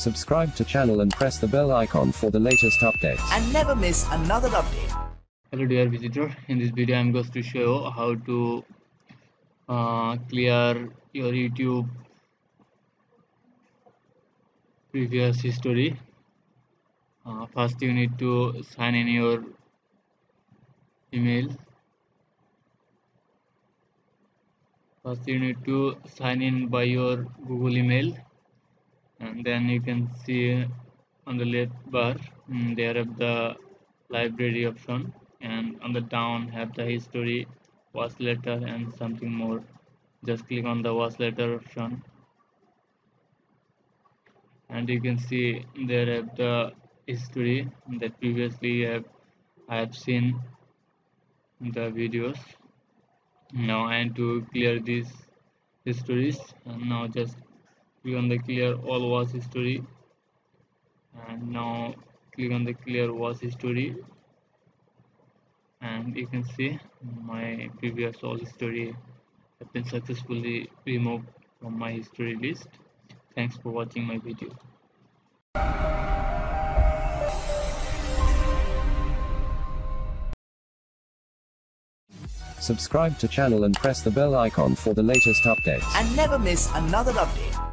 Subscribe to channel and press the bell icon for the latest updates. And never miss another update. Hello dear visitor, in this video I am going to show you how to clear your YouTube previous history. First you need to sign in your email. First you need to sign in by your Google email, and then you can see on the left bar there have the library option, and on the down have the history, watch later and something more. Just click on the watch later option and you can see there have the history that previously I have seen the videos. Now I need to clear these histories, and now just click on the clear all watch history, and now click on the clear watch history, and you can see my previous all history have been successfully removed from my history list. Thanks for watching my video. Subscribe to channel and press the bell icon for the latest updates. And never miss another update.